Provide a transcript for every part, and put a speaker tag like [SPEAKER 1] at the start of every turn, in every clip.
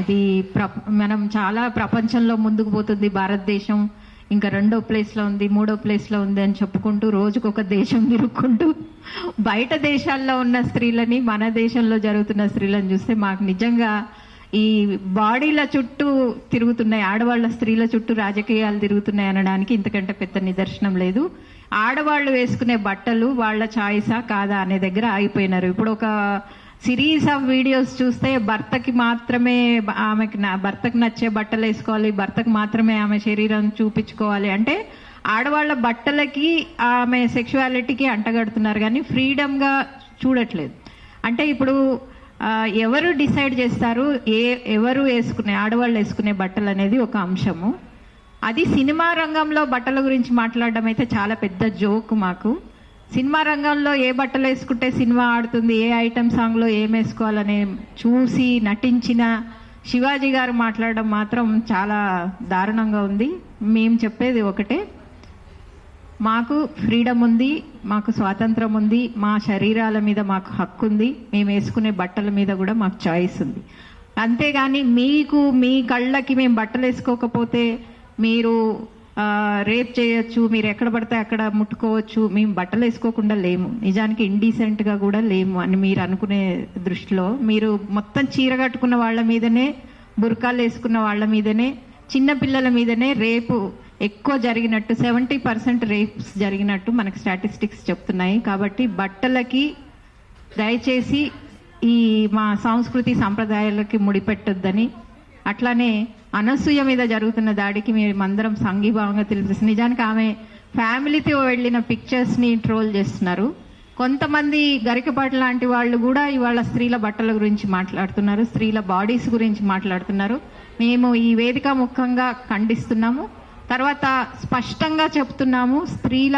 [SPEAKER 1] అది మనం చాలా ప్రపంచంలో ముందుకు పోతుంది భారతదేశం, ఇంకా 2వ ప్లేస్లో ఉంది, 3వ ప్లేస్లో ఉంది అని చెప్పుకుంటూ రోజుకొక దేశం తిరుక్కుంటూ బయట దేశాల్లో ఉన్న స్త్రీలని మన దేశంలో జరుగుతున్న స్త్రీలను చూస్తే మాకు నిజంగా ఈ బాడీల చుట్టూ తిరుగుతున్నాయి, ఆడవాళ్ళ స్త్రీల చుట్టూ రాజకీయాలు తిరుగుతున్నాయి అనడానికి ఇంతకంటే పెద్ద నిదర్శనం లేదు. ఆడవాళ్ళు వేసుకునే బట్టలు వాళ్ళ ఛాయిసా కాదా అనే దగ్గర ఆగిపోయినారు. ఇప్పుడు ఒక సిరీస్ ఆఫ్ వీడియోస్ చూస్తే భర్తకి మాత్రమే భర్తకు నచ్చే బట్టలు వేసుకోవాలి, భర్తకు మాత్రమే ఆమె శరీరం చూపించుకోవాలి అంటే ఆడవాళ్ళ బట్టలకి ఆమె సెక్షువాలిటీకి అంటగడుతున్నారు కానీ ఫ్రీడమ్గా చూడట్లేదు. అంటే ఇప్పుడు ఎవరు డిసైడ్ చేస్తారు ఎవరు వేసుకునే ఆడవాళ్ళు వేసుకునే బట్టలు అనేది ఒక అంశము. అది సినిమా రంగంలో బట్టల గురించి మాట్లాడడం అయితే చాలా పెద్ద జోక్ మాకు. సినిమా రంగంలో ఏ బట్టలు వేసుకుంటే సినిమా ఆడుతుంది, ఏ ఐటమ్ సాంగ్లో ఏం వేసుకోవాలనే చూసి నటించిన శివాజీ గారు మాట్లాడడం మాత్రం చాలా దారుణంగా ఉంది. మేము చెప్పేది ఒకటే, మాకు ఫ్రీడమ్ ఉంది, మాకు స్వాతంత్రం ఉంది, మా శరీరాల మీద మాకు హక్కు ఉంది, మేము వేసుకునే బట్టల మీద కూడా మాకు చాయిస్ ఉంది. అంతేగాని మీకు మీ కళ్ళకి మేము బట్టలు వేసుకోకపోతే మీరు రేప్ చేయొచ్చు, మీరు ఎక్కడ పడితే అక్కడ ముట్టుకోవచ్చు, మేము బట్టలు వేసుకోకుండా లేము, నిజానికి ఇండీసెంట్గా కూడా లేము అని మీరు అనుకునే దృష్టిలో మీరు మొత్తం చీర కట్టుకున్న వాళ్ళ మీదనే, బుర్కాలు వేసుకున్న వాళ్ళ మీదనే, చిన్న పిల్లల మీదనే రేపు ఎక్కువ జరిగినట్టు 70% రేప్స్ జరిగినట్టు మనకు స్టాటిస్టిక్స్ చెప్తున్నాయి. కాబట్టి బట్టలకి దయచేసి ఈ మా సంస్కృతి సంప్రదాయాలకి ముడిపెట్టొద్దని, అట్లానే అనసూయ మీద జరుగుతున్న దాడికి మేమందరం సంఘీభావంగా తెలిపేసి, నిజానికి ఆమె ఫ్యామిలీతో వెళ్ళిన పిక్చర్స్ని ట్రోల్ చేస్తున్నారు. కొంతమంది గరికపాటి లాంటి వాళ్ళు కూడా ఇవాళ స్త్రీల బట్టల గురించి మాట్లాడుతున్నారు, స్త్రీల బాడీస్ గురించి మాట్లాడుతున్నారు. మేము ఈ వేదిక ముఖంగా ఖండిస్తున్నాము. తర్వాత స్పష్టంగా చెప్తున్నాము, స్త్రీల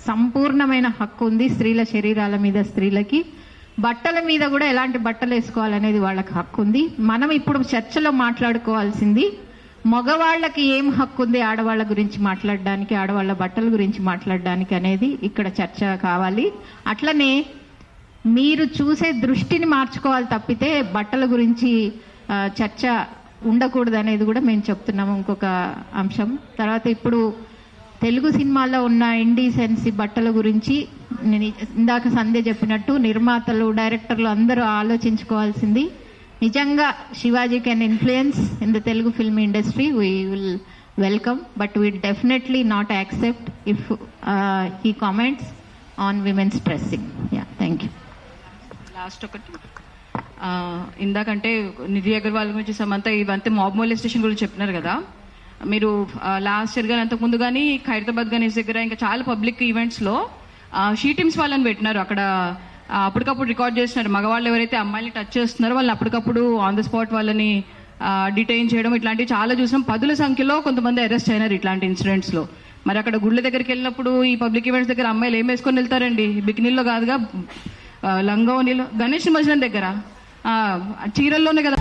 [SPEAKER 1] సంపూర్ణమైన హక్కు ఉంది, స్త్రీల శరీరాల మీద స్త్రీలకి బట్టల మీద కూడా ఎలాంటి బట్టలు వేసుకోవాలనేది వాళ్ళకి హక్కు ఉంది. మనం ఇప్పుడు చర్చలో మాట్లాడుకోవాల్సింది మగవాళ్ళకి ఏం హక్కు ఉంది ఆడవాళ్ళ గురించి మాట్లాడడానికి, ఆడవాళ్ళ బట్టల గురించి మాట్లాడడానికి అనేది ఇక్కడ చర్చ కావాలి. అట్లనే మీరు చూసే దృష్టిని మార్చుకోవాలి తప్పితే బట్టల గురించి చర్చ ఉండకూడదు అనేది కూడా మేము చెప్తున్నాము. ఇంకొక అంశం తర్వాత ఇప్పుడు తెలుగు సినిమాల్లో ఉన్న ఇండీసెన్సీ బట్టల గురించి నేను ఇందాక సంధ్య చెప్పినట్టు నిర్మాతలు, డైరెక్టర్లు అందరూ ఆలోచించుకోవాల్సింది, నిజంగా Shivaji can influence in the Telugu film industry, we will welcome, but we definitely not accept if he comments on women's dressing. Yeah, thank you.
[SPEAKER 2] Last ఒకటి, ఇందాకంటే నిధి అగర్వాల్ గురించి, సమంత ఇవంతా మాబ్ మొలెస్టేషన్ గురించి చెప్పినారు కదా. మీరు లాస్ట్ ఇయర్ కానీ అంతకుముందు కానీ ఖైరతాబాద్ గణేష్ దగ్గర ఇంకా చాలా పబ్లిక్ ఈవెంట్స్లో షీ టీమ్స్ వాళ్ళని పెట్టినారు. అక్కడ అప్పటికప్పుడు రికార్డ్ చేస్తున్నారు, మగవాళ్ళు ఎవరైతే అమ్మాయిని టచ్ చేస్తున్నారో వాళ్ళని అప్పటికప్పుడు ఆన్ ద స్పాట్ వాళ్ళని డిటైన్ చేయడం, ఇట్లాంటివి చాలా చూసినాం. 10ల సంఖ్యలో కొంతమంది అరెస్ట్ అయినారు ఇట్లాంటి ఇన్సిడెంట్స్లో. మరి అక్కడ గుళ్ళ దగ్గరికి వెళ్ళినప్పుడు ఈ పబ్లిక్ ఈవెంట్స్ దగ్గర అమ్మాయిలు ఏం వేసుకొని వెళ్తారండి? బికినీల్లో కాదుగా, లంగా నీళ్ళు. గణేష్ నిమజ్జనం దగ్గర చీరల్లోనే కదా